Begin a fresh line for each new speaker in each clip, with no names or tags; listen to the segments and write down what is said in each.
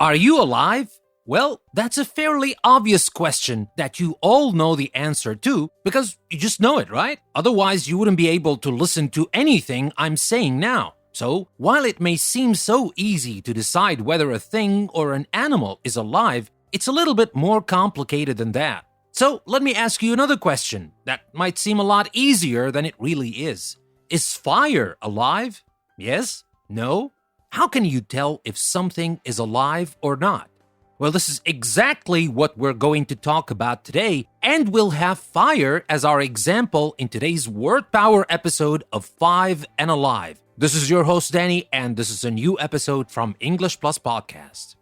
Are you alive? Well, that's a fairly obvious question that you all know the answer to because you just know it, right? Otherwise, you wouldn't be able to listen to anything I'm saying now. So, while it may seem so easy to decide whether a thing or an animal is alive, it's a little bit more complicated than that. So, let me ask you another question that might seem a lot easier than it really is. Is fire alive? Yes? No? How can you tell if something is alive or not? Well, this is exactly what we're going to talk about today, and we'll have fire as our example in today's Word Power episode of 5 and Alive. This is your host, Danny, and this is a new episode from English Plus Podcast.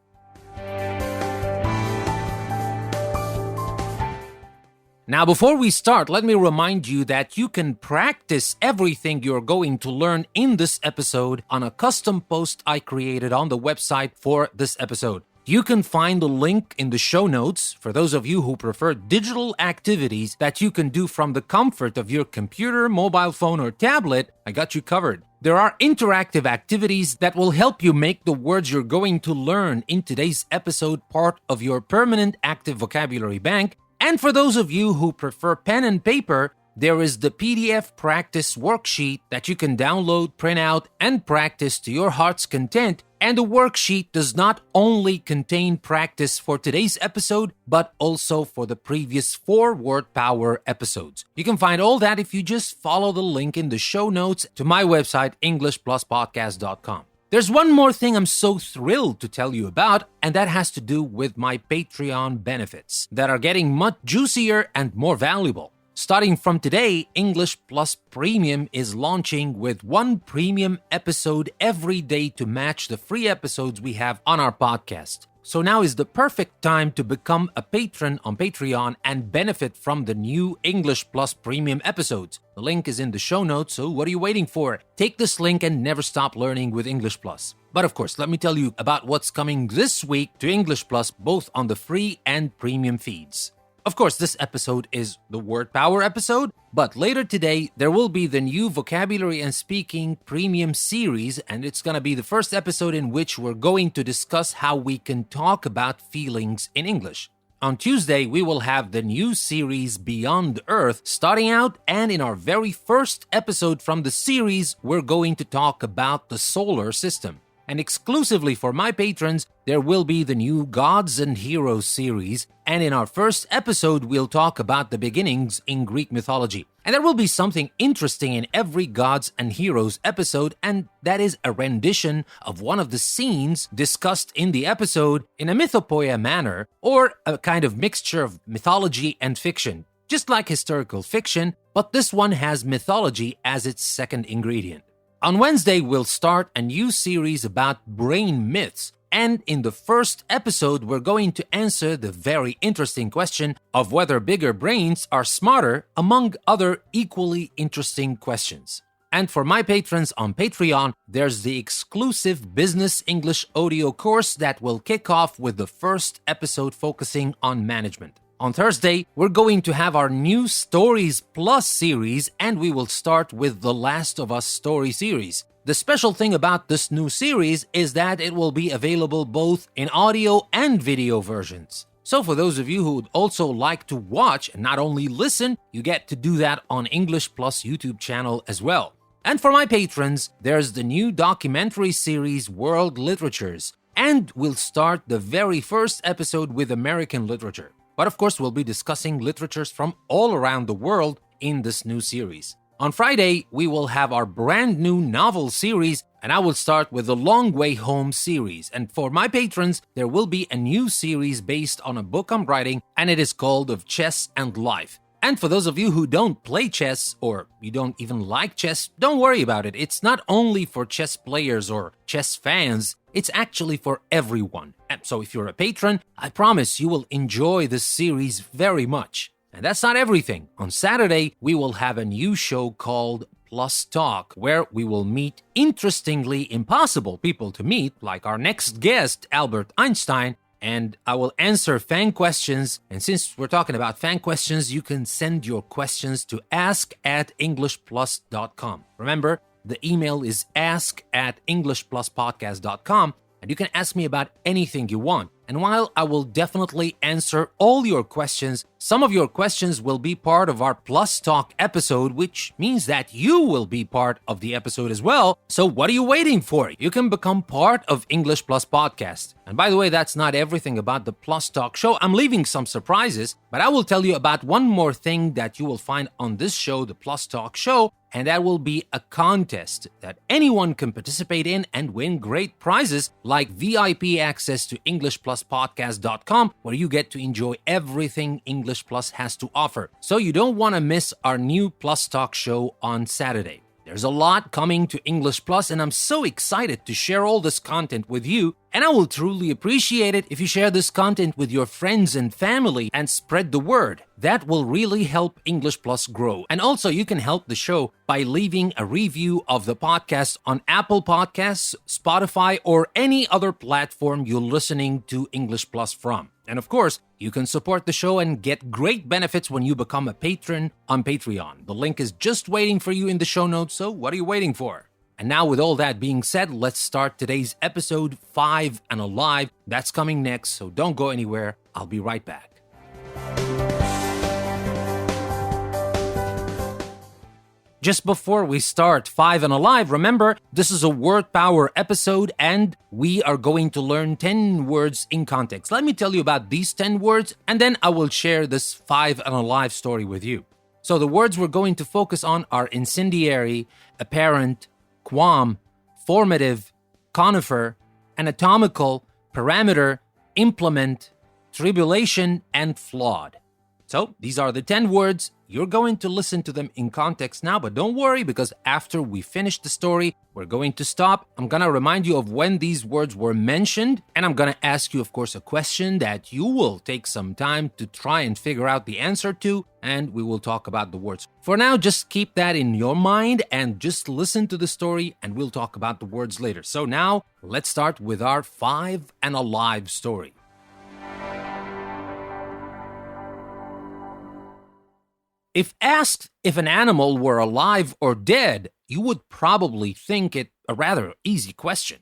Now, before we start, let me remind you that you can practice everything you're going to learn in this episode on a custom post I created on the website for this episode. You can find the link in the show notes for those of you who prefer digital activities that you can do from the comfort of your computer, mobile phone, or tablet. I got you covered. There are interactive activities that will help you make the words you're going to learn in today's episode part of your permanent active vocabulary bank. And for those of you who prefer pen and paper, there is the PDF practice worksheet that you can download, print out, and practice to your heart's content. And the worksheet does not only contain practice for today's episode, but also for the previous 4 Word Power episodes. You can find all that if you just follow the link in the show notes to my website, EnglishPlusPodcast.com. There's one more thing I'm so thrilled to tell you about, and that has to do with my Patreon benefits that are getting much juicier and more valuable. Starting from today, English Plus Premium is launching with 1 premium episode every day to match the free episodes we have on our podcast. So now is the perfect time to become a patron on Patreon and benefit from the new English Plus Premium episodes. The link is in the show notes, so what are you waiting for? Take this link and never stop learning with English Plus. But of course, let me tell you about what's coming this week to English Plus, both on the free and premium feeds. Of course, this episode is the Word Power episode, but later today, there will be the new Vocabulary and Speaking Premium series, and it's going to be the first episode in which we're going to discuss how we can talk about feelings in English. On Tuesday, we will have the new series Beyond Earth starting out, and in our very first episode from the series, we're going to talk about the solar system. And exclusively for my patrons, there will be the new Gods and Heroes series, and in our first episode, we'll talk about the beginnings in Greek mythology. And there will be something interesting in every Gods and Heroes episode, and that is a rendition of one of the scenes discussed in the episode in a mythopoeia manner, or a kind of mixture of mythology and fiction. Just like historical fiction, but this one has mythology as its second ingredient. On Wednesday, we'll start a new series about brain myths, and in the first episode, we're going to answer the very interesting question of whether bigger brains are smarter, among other equally interesting questions. And for my patrons on Patreon, there's the exclusive Business English audio course that will kick off with the first episode focusing on management. On Thursday, we're going to have our new Stories Plus series, and we will start with the Last of Us story series. The special thing about this new series is that it will be available both in audio and video versions. So for those of you who would also like to watch and not only listen, you get to do that on English Plus YouTube channel as well. And for my patrons, there's the new documentary series World Literatures, and we'll start the very first episode with American literature. But of course, we'll be discussing literatures from all around the world in this new series. On Friday, we will have our brand new novel series, and I will start with the Long Way Home series. And for my patrons, there will be a new series based on a book I'm writing, and it is called Of Chess and Life. And for those of you who don't play chess, or you don't even like chess, don't worry about it. It's not only for chess players or chess fans, it's actually for everyone. And so if you're a patron, I promise you will enjoy this series very much. And that's not everything. On Saturday, we will have a new show called Plus Talk, where we will meet interestingly impossible people to meet, like our next guest, Albert Einstein, and I will answer fan questions. And since we're talking about fan questions, you can send your questions to ask@englishplus.com. Remember, the email is ask@englishpluspodcast.com. and you can ask me about anything you want. And while I will definitely answer all your questions, some of your questions will be part of our Plus Talk episode, which means that you will be part of the episode as well. So what are you waiting for? You can become part of English Plus Podcast. And by the way, that's not everything about the Plus Talk show. I'm leaving some surprises, but I will tell you about one more thing that you will find on this show, the Plus Talk show, and that will be a contest that anyone can participate in and win great prizes like VIP access to EnglishPlusPodcast.com, where you get to enjoy everything English Plus has to offer. So you don't want to miss our new Plus Talk show on Saturday. There's a lot coming to English Plus, and I'm so excited to share all this content with you. And I will truly appreciate it if you share this content with your friends and family and spread the word. That will really help English Plus grow. And also, you can help the show by leaving a review of the podcast on Apple Podcasts, Spotify, or any other platform you're listening to English Plus from. And of course, you can support the show and get great benefits when you become a patron on Patreon. The link is just waiting for you in the show notes, so what are you waiting for? And now, with all that being said, let's start today's episode 5 and Alive. That's coming next, so don't go anywhere. I'll be right back. Just before we start 5 and Alive, remember, this is a word power episode and we are going to learn 10 words in context. Let me tell you about these 10 words and then I will share this 5 and Alive story with you. So the words we're going to focus on are incendiary, apparent, qualm, formative, conifer, anatomical, parameter, implement, tribulation, and flawed. So these are the 10 words. You're going to listen to them in context now, but don't worry because after we finish the story, we're going to stop. I'm going to remind you of when these words were mentioned, and I'm going to ask you, of course, a question that you will take some time to try and figure out the answer to, and we will talk about the words. For now, just keep that in your mind and just listen to the story, and we'll talk about the words later. So now, let's start with our 5 and Alive story. If asked if an animal were alive or dead, you would probably think it a rather easy question.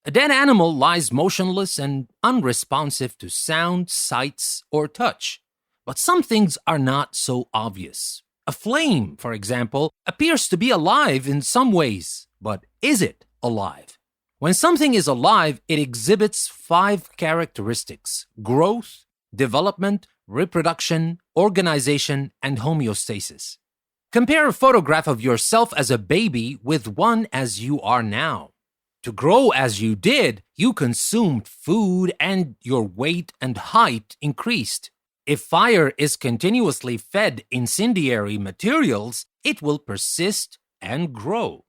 A dead animal lies motionless and unresponsive to sound, sights, or touch. But some things are not so obvious. A flame, for example, appears to be alive in some ways, but is it alive? When something is alive, it exhibits 5 characteristics: growth, development, reproduction, organization, and homeostasis. Compare a photograph of yourself as a baby with one as you are now. To grow as you did, you consumed food and your weight and height increased. If fire is continuously fed incendiary materials, it will persist and grow.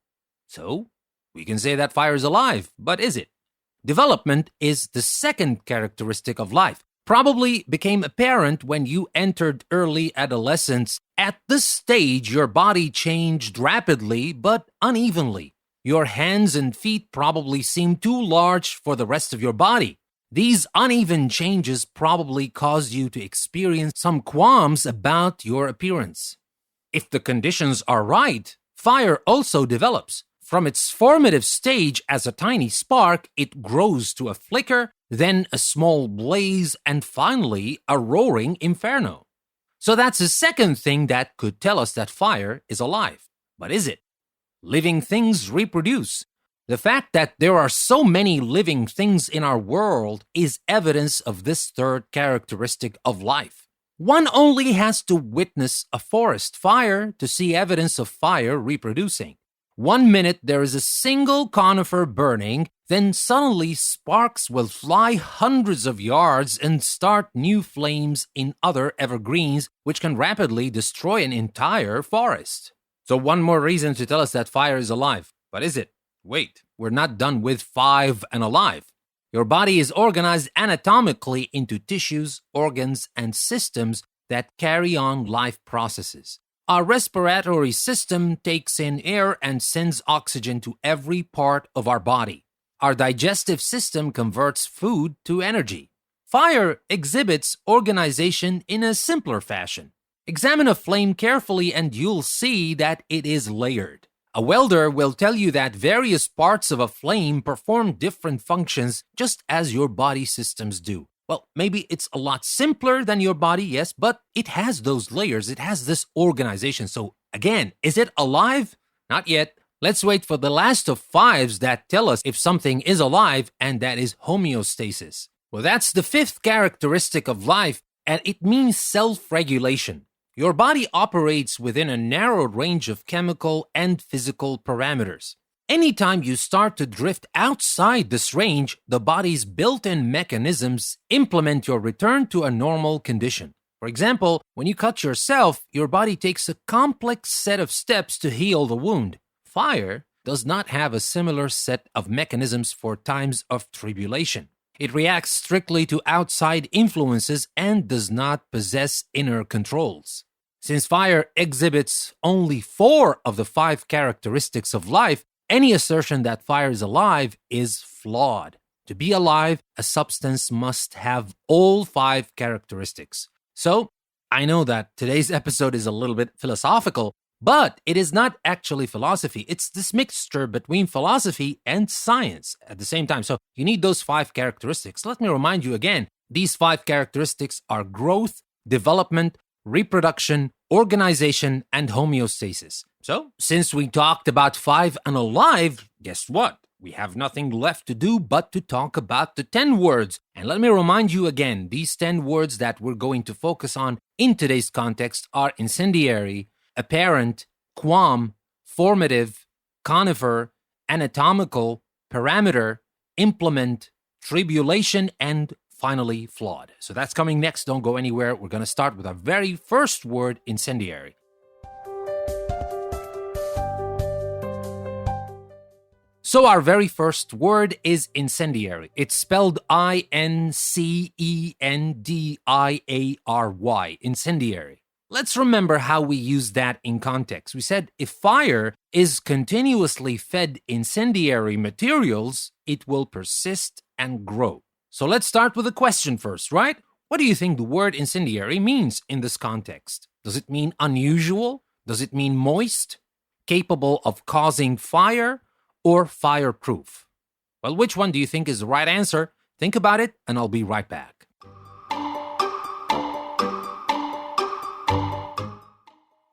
So, we can say that fire is alive, but is it? Development is the second characteristic of life. Probably became apparent when you entered early adolescence. At this stage, your body changed rapidly but unevenly. Your hands and feet probably seemed too large for the rest of your body. These uneven changes probably caused you to experience some qualms about your appearance. If the conditions are right, fire also develops. From its formative stage as a tiny spark, it grows to a flicker, then a small blaze, and finally a roaring inferno. So that's the second thing that could tell us that fire is alive. But is it? Living things reproduce. The fact that there are so many living things in our world is evidence of this third characteristic of life. One only has to witness a forest fire to see evidence of fire reproducing. 1 minute there is a single conifer burning, then suddenly sparks will fly hundreds of yards and start new flames in other evergreens, which can rapidly destroy an entire forest. So one more reason to tell us that fire is alive. But is it? Wait, we're not done with 5 and alive. Your body is organized anatomically into tissues, organs, and systems that carry on life processes. Our respiratory system takes in air and sends oxygen to every part of our body. Our digestive system converts food to energy. Fire exhibits organization in a simpler fashion. Examine a flame carefully and you'll see that it is layered. A welder will tell you that various parts of a flame perform different functions just as your body systems do. Well, maybe it's a lot simpler than your body, yes, but it has those layers, it has this organization. So again, is it alive? Not yet. Let's wait for the last of fives that tell us if something is alive, and that is homeostasis. Well, that's the fifth characteristic of life, and it means self-regulation. Your body operates within a narrowed range of chemical and physical parameters. Anytime you start to drift outside this range, the body's built-in mechanisms implement your return to a normal condition. For example, when you cut yourself, your body takes a complex set of steps to heal the wound. Fire does not have a similar set of mechanisms for times of tribulation. It reacts strictly to outside influences and does not possess inner controls. Since fire exhibits only 4 of the 5 characteristics of life, any assertion that fire is alive is flawed. To be alive, a substance must have all 5 characteristics. So, I know that today's episode is a little bit philosophical, but it is not actually philosophy. It's this mixture between philosophy and science at the same time. So, you need those 5 characteristics. Let me remind you again, these 5 characteristics are growth, development, reproduction, organization, and homeostasis. So, since we talked about 5 and alive, guess what? We have nothing left to do but to talk about the 10 words. And let me remind you again, these 10 words that we're going to focus on in today's context are incendiary, apparent, qualm, formative, conifer, anatomical, parameter, implement, tribulation, and finally flawed. So that's coming next. Don't go anywhere. We're going to start with our very first word, incendiary. So our very first word is incendiary. It's spelled I-N-C-E-N-D-I-A-R-Y, incendiary. Let's remember how we use that in context. We said if fire is continuously fed incendiary materials, it will persist and grow. So let's start with a question first, right? What do you think the word incendiary means in this context? Does it mean unusual? Does it mean moist? Capable of causing fire? Or fireproof? Well, which one do you think is the right answer? Think about it, and I'll be right back.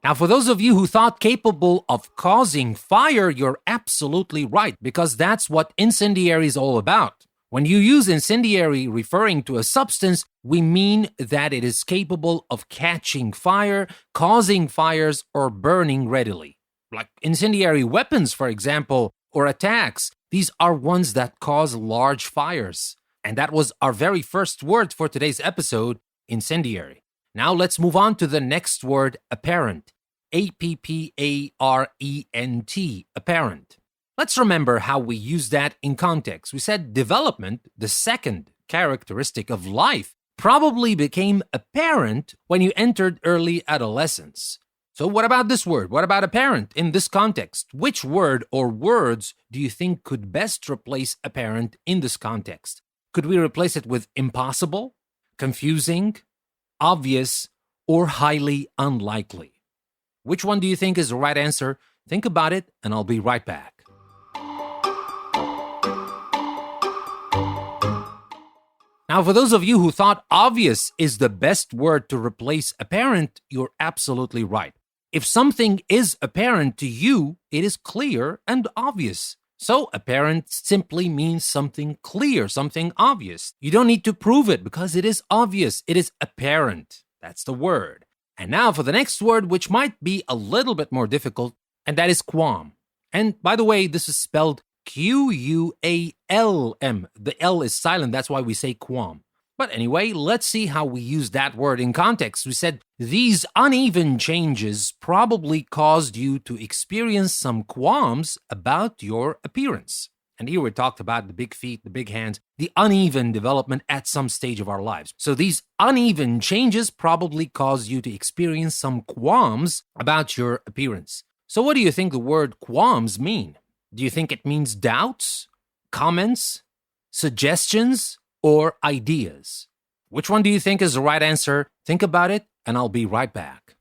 Now, for those of you who thought capable of causing fire, you're absolutely right, because that's what incendiary is all about. When you use incendiary referring to a substance, we mean that it is capable of catching fire, causing fires, or burning readily. Like incendiary weapons, for example, or attacks. These are ones that cause large fires. And that was our very first word for today's episode, incendiary. Now let's move on to the next word, apparent. A-P-P-A-R-E-N-T, apparent. Let's remember how we use that in context. We said development, the second characteristic of life, probably became apparent when you entered early adolescence. So what about this word? What about apparent in this context? Which word or words do you think could best replace apparent in this context? Could we replace it with impossible, confusing, obvious, or highly unlikely? Which one do you think is the right answer? Think about it, and I'll be right back. Now, for those of you who thought obvious is the best word to replace apparent, you're absolutely right. If something is apparent to you, it is clear and obvious. So apparent simply means something clear, something obvious. You don't need to prove it because it is obvious. It is apparent. That's the word. And now for the next word, which might be a little bit more difficult, and that is qualm. And by the way, this is spelled Q-U-A-L-M. The L is silent, that's why we say qualm. But anyway, let's see how we use that word in context. We said, these uneven changes probably caused you to experience some qualms about your appearance. And here we talked about the big feet, the big hands, the uneven development at some stage of our lives. So these uneven changes probably caused you to experience some qualms about your appearance. So what do you think the word qualms mean? Do you think it means doubts, comments, suggestions, or ideas? Which one do you think is the right answer? Think about it, and I'll be right back.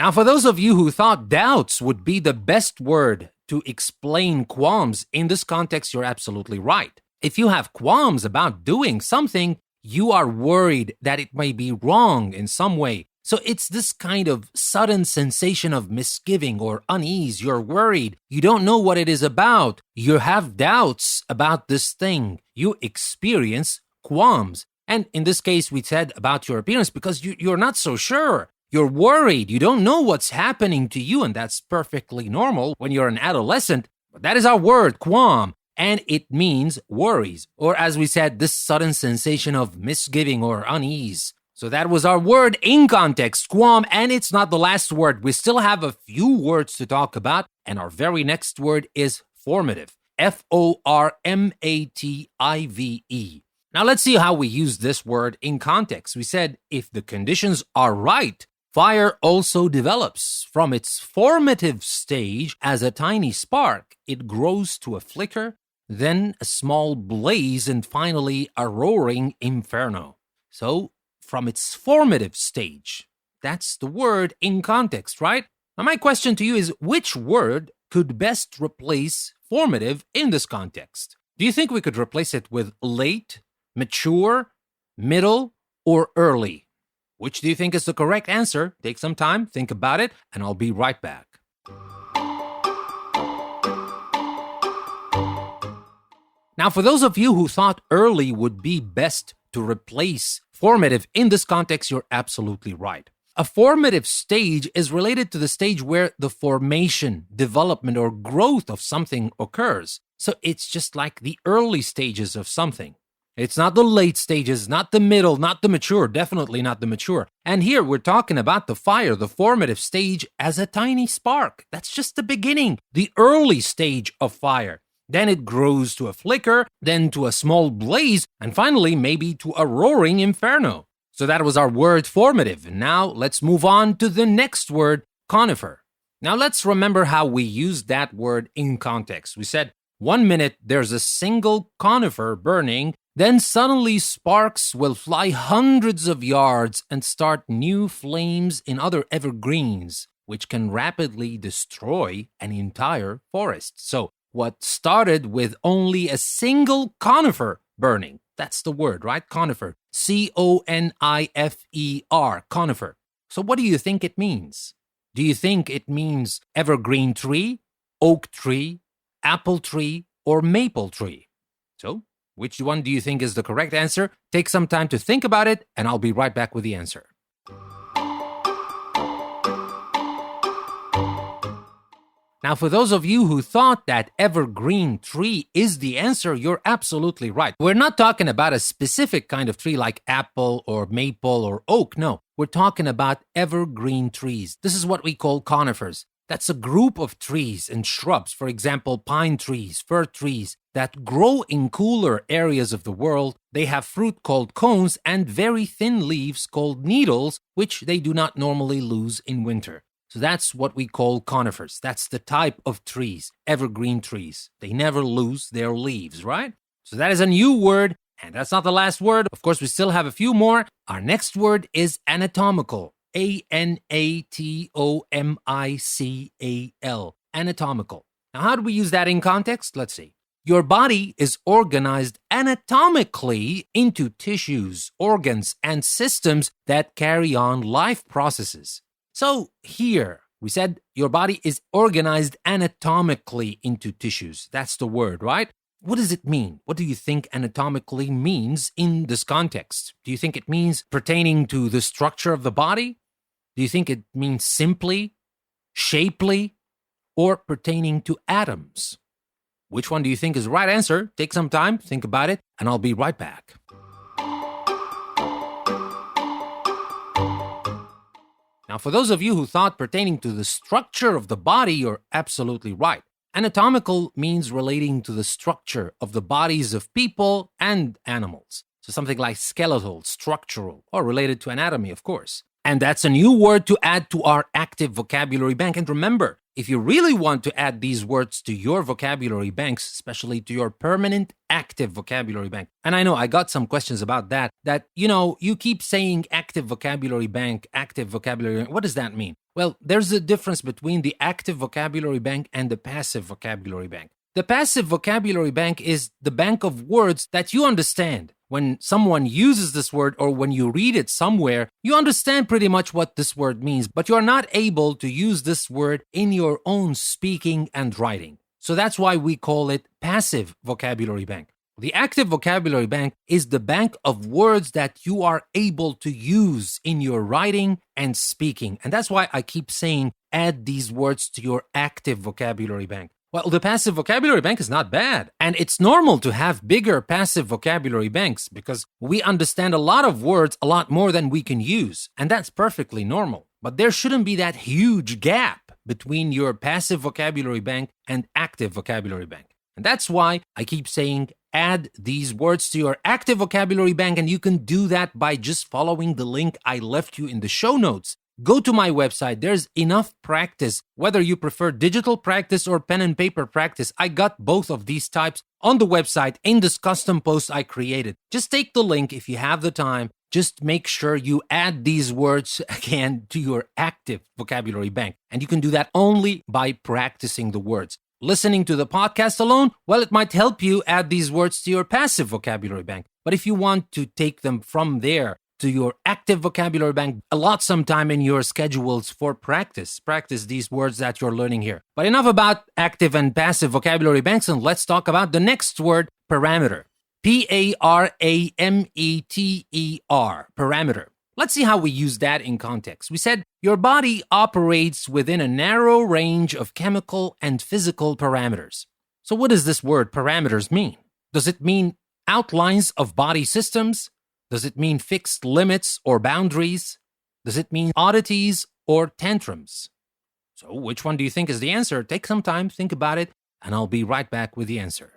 Now, for those of you who thought doubts would be the best word to explain qualms in this context, you're absolutely right. If you have qualms about doing something, you are worried that it may be wrong in some way. So it's this kind of sudden sensation of misgiving or unease. You're worried. You don't know what it is about. You have doubts about this thing. You experience qualms. And in this case, we said about your appearance because you're not so sure. You're worried. You don't know what's happening to you, and that's perfectly normal when you're an adolescent. But that is our word, qualm, and it means worries, or as we said, this sudden sensation of misgiving or unease. So that was our word in context, qualm, and it's not the last word. We still have a few words to talk about, and our very next word is formative, F-O-R-M-A-T-I-V-E. Now let's see how we use this word in context. We said if the conditions are right, fire also develops. From its formative stage as a tiny spark, it grows to a flicker, then a small blaze, and finally a roaring inferno. So, from its formative stage, that's the word in context, right? Now my question to you is, which word could best replace formative in this context? Do you think we could replace it with late, mature, middle, or early? Which do you think is the correct answer? Take some time, think about it, and I'll be right back. Now, for those of you who thought early would be best to replace formative in this context, you're absolutely right. A formative stage is related to the stage where the formation, development, or growth of something occurs. So it's just like the early stages of something. It's not the late stages, not the middle, not the mature, definitely not the mature. And here we're talking about the fire, the formative stage as a tiny spark. That's just the beginning, the early stage of fire. Then it grows to a flicker, then to a small blaze, and finally maybe to a roaring inferno. So that was our word formative. And now let's move on to the next word, conifer. Now let's remember how we used that word in context. We said 1 minute there's a single conifer burning, then suddenly sparks will fly hundreds of yards and start new flames in other evergreens, which can rapidly destroy an entire forest. So what started with only a single conifer burning, that's the word, right? Conifer, C-O-N-I-F-E-R, conifer. So what do you think it means? Do you think it means evergreen tree, oak tree, apple tree, or maple tree? So, which one do you think is the correct answer? Take some time to think about it, and I'll be right back with the answer. Now, for those of you who thought that evergreen tree is the answer, you're absolutely right. We're not talking about a specific kind of tree like apple or maple or oak. No, we're talking about evergreen trees. This is what we call conifers. That's a group of trees and shrubs, for example, pine trees, fir trees, that grow in cooler areas of the world. They have fruit called cones and very thin leaves called needles, which they do not normally lose in winter. So that's what we call conifers. That's the type of trees, evergreen trees. They never lose their leaves, right? So that is a new word, and that's not the last word. Of course, we still have a few more. Our next word is anatomical. A-N-A-T-O-M-I-C-A-L. Anatomical. Now, how do we use that in context? Let's see. Your body is organized anatomically into tissues, organs, and systems that carry on life processes. So here, we said your body is organized anatomically into tissues. That's the word, right? What does it mean? What do you think anatomically means in this context? Do you think it means pertaining to the structure of the body? Do you think it means simply, shapely, or pertaining to atoms? Which one do you think is the right answer? Take some time, think about it, and I'll be right back. Now, for those of you who thought pertaining to the structure of the body, you're absolutely right. Anatomical means relating to the structure of the bodies of people and animals. So something like skeletal, structural, or related to anatomy, of course. And that's a new word to add to our active vocabulary bank. And remember, if you really want to add these words to your vocabulary banks, especially to your permanent active vocabulary bank, and I know I got some questions about that, you keep saying active vocabulary bank, what does that mean? Well, there's a difference between the active vocabulary bank and the passive vocabulary bank. The passive vocabulary bank is the bank of words that you understand. When someone uses this word or when you read it somewhere, you understand pretty much what this word means, but you are not able to use this word in your own speaking and writing. So that's why we call it passive vocabulary bank. The active vocabulary bank is the bank of words that you are able to use in your writing and speaking. And that's why I keep saying add these words to your active vocabulary bank. Well, the passive vocabulary bank is not bad. And it's normal to have bigger passive vocabulary banks because we understand a lot of words a lot more than we can use. And that's perfectly normal. But there shouldn't be that huge gap between your passive vocabulary bank and active vocabulary bank. And that's why I keep saying add these words to your active vocabulary bank, and you can do that by just following the link I left you in the show notes. Go to my website. There's enough practice. Whether you prefer digital practice or pen and paper practice, I got both of these types on the website in this custom post I created. Just take the link if you have the time. Just make sure you add these words again to your active vocabulary bank. And you can do that only by practicing the words. Listening to the podcast alone, well, it might help you add these words to your passive vocabulary bank. But if you want to take them from there to your active vocabulary bank, allot some time in your schedules for practice. Practice these words that you're learning here. But enough about active and passive vocabulary banks, and let's talk about the next word, parameter. Parameter. Parameter. Let's see how we use that in context. We said your body operates within a narrow range of chemical and physical parameters. So what does this word parameters mean? Does it mean outlines of body systems? Does it mean fixed limits or boundaries? Does it mean oddities or tantrums? So which one do you think is the answer? Take some time, think about it, and I'll be right back with the answer.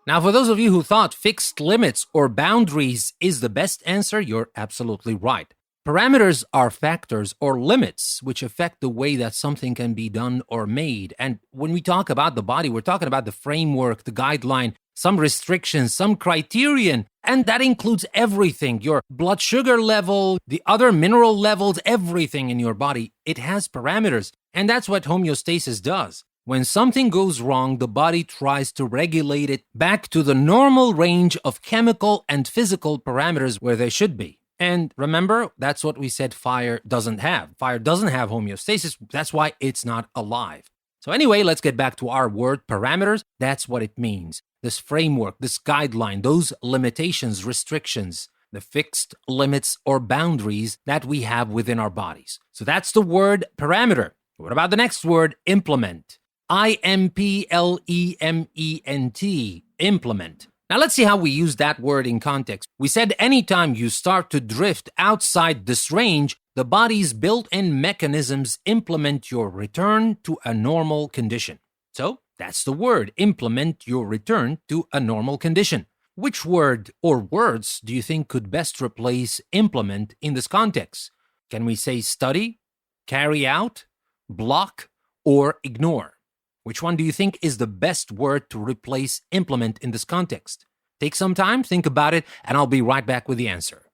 Now, for those of you who thought fixed limits or boundaries is the best answer, you're absolutely right. Parameters are factors or limits which affect the way that something can be done or made. And when we talk about the body, we're talking about the framework, the guideline, some restrictions, some criterion, and that includes everything. Your blood sugar level, the other mineral levels, everything in your body. It has parameters, and that's what homeostasis does. When something goes wrong, the body tries to regulate it back to the normal range of chemical and physical parameters where they should be. And remember, that's what we said fire doesn't have. Fire doesn't have homeostasis. That's why it's not alive. So anyway, let's get back to our word parameters. That's what it means. This framework, this guideline, those limitations, restrictions, the fixed limits or boundaries that we have within our bodies. So that's the word parameter. What about the next word, implement? I-M-P-L-E-M-E-N-T, implement. Now let's see how we use that word in context. We said anytime you start to drift outside this range, the body's built-in mechanisms implement your return to a normal condition. So that's the word, implement your return to a normal condition. Which word or words do you think could best replace implement in this context? Can we say study, carry out, block, or ignore? Which one do you think is the best word to replace implement in this context? Take some time, think about it, and I'll be right back with the answer.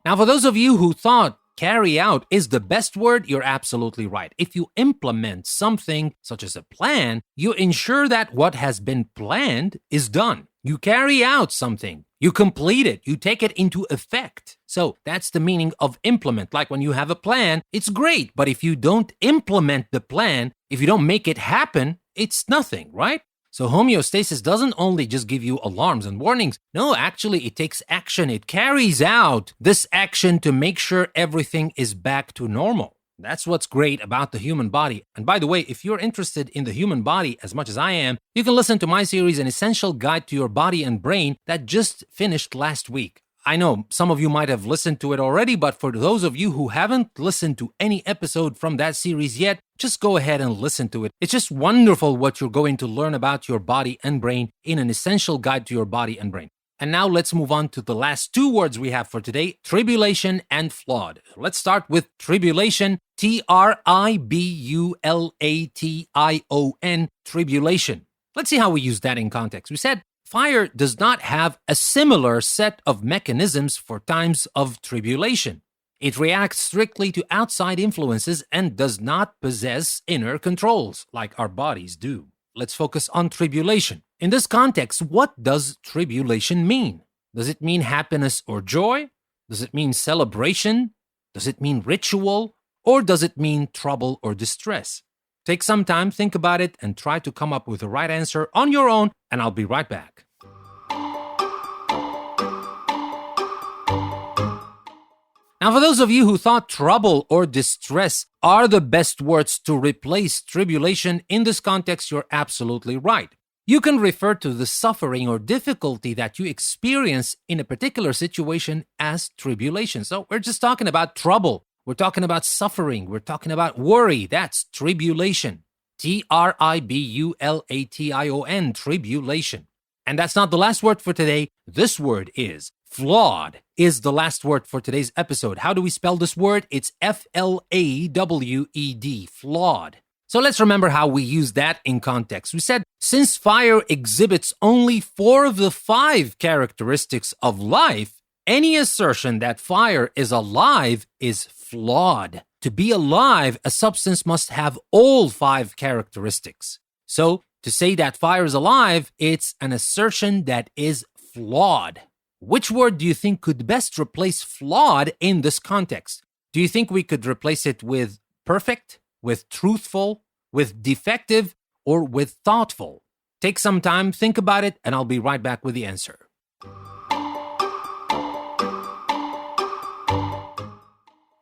Now, for those of you who thought carry out is the best word, you're absolutely right. If you implement something such as a plan, you ensure that what has been planned is done. You carry out something. You complete it. You take it into effect. So that's the meaning of implement. Like when you have a plan, it's great. But if you don't implement the plan, if you don't make it happen, it's nothing, right? So homeostasis doesn't only just give you alarms and warnings. No, actually, it takes action. It carries out this action to make sure everything is back to normal. That's what's great about the human body. And by the way, if you're interested in the human body as much as I am, you can listen to my series, An Essential Guide to Your Body and Brain, that just finished last week. I know some of you might have listened to it already, but for those of you who haven't listened to any episode from that series yet, just go ahead and listen to it. It's just wonderful what you're going to learn about your body and brain in An Essential Guide to Your Body and Brain. And now let's move on to the last two words we have for today, tribulation and flawed. Let's start with tribulation, Tribulation, tribulation. Let's see how we use that in context. We said fire does not have a similar set of mechanisms for times of tribulation. It reacts strictly to outside influences and does not possess inner controls like our bodies do. Let's focus on tribulation. In this context, what does tribulation mean? Does it mean happiness or joy? Does it mean celebration? Does it mean ritual? Or does it mean trouble or distress? Take some time, think about it, and try to come up with the right answer on your own, and I'll be right back. Now, for those of you who thought trouble or distress are the best words to replace tribulation in this context, you're absolutely right. You can refer to the suffering or difficulty that you experience in a particular situation as tribulation. So we're just talking about trouble. We're talking about suffering. We're talking about worry. That's tribulation. Tribulation, tribulation. And that's not the last word for today. This word is flawed, is the last word for today's episode. How do we spell this word? It's Flawed, flawed. So let's remember how we use that in context. We said, since fire exhibits only 4 of the 5 characteristics of life, any assertion that fire is alive is flawed. To be alive, a substance must have all 5 characteristics. So, to say that fire is alive, it's an assertion that is flawed. Which word do you think could best replace flawed in this context? Do you think we could replace it with perfect, with truthful, with defective, or with thoughtful? Take some time, think about it, and I'll be right back with the answer.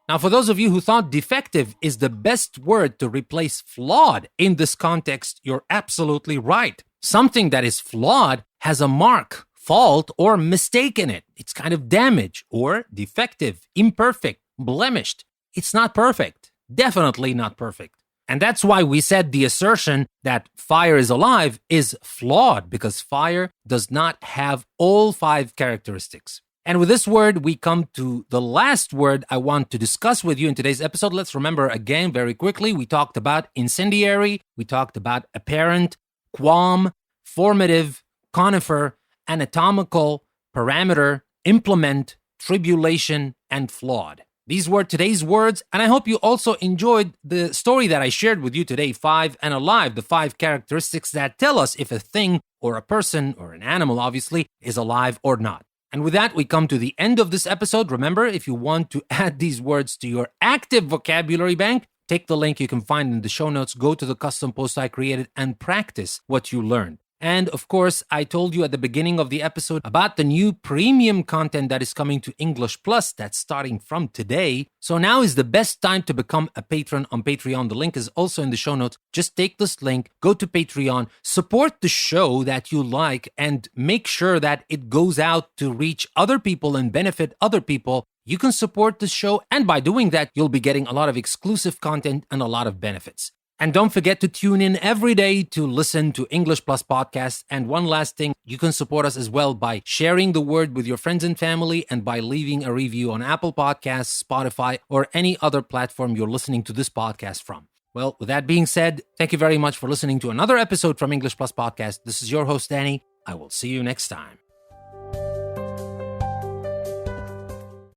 Now, for those of you who thought defective is the best word to replace flawed in this context, you're absolutely right. Something that is flawed has a mark, fault, or mistake in it. It's kind of damaged or defective, imperfect, blemished. It's not perfect. Definitely not perfect. And that's why we said the assertion that fire is alive is flawed, because fire does not have all 5 characteristics. And with this word, we come to the last word I want to discuss with you in today's episode. Let's remember again very quickly. We talked about incendiary, we talked about apparent, qualm, formative, conifer, anatomical, parameter, implement, tribulation, and flawed. These were today's words, and I hope you also enjoyed the story that I shared with you today, 5 and Alive, the 5 characteristics that tell us if a thing or a person or an animal, obviously, is alive or not. And with that, we come to the end of this episode. Remember, if you want to add these words to your active vocabulary bank, take the link you can find in the show notes, go to the custom post I created, and practice what you learned. And of course, I told you at the beginning of the episode about the new premium content that is coming to English Plus that's starting from today. So now is the best time to become a patron on Patreon. The link is also in the show notes. Just take this link, go to Patreon, support the show that you like, and make sure that it goes out to reach other people and benefit other people. You can support the show, and by doing that, you'll be getting a lot of exclusive content and a lot of benefits. And don't forget to tune in every day to listen to English Plus podcasts. And one last thing, you can support us as well by sharing the word with your friends and family and by leaving a review on Apple Podcasts, Spotify, or any other platform you're listening to this podcast from. Well, with that being said, thank you very much for listening to another episode from English Plus Podcast. This is your host, Danny. I will see you next time.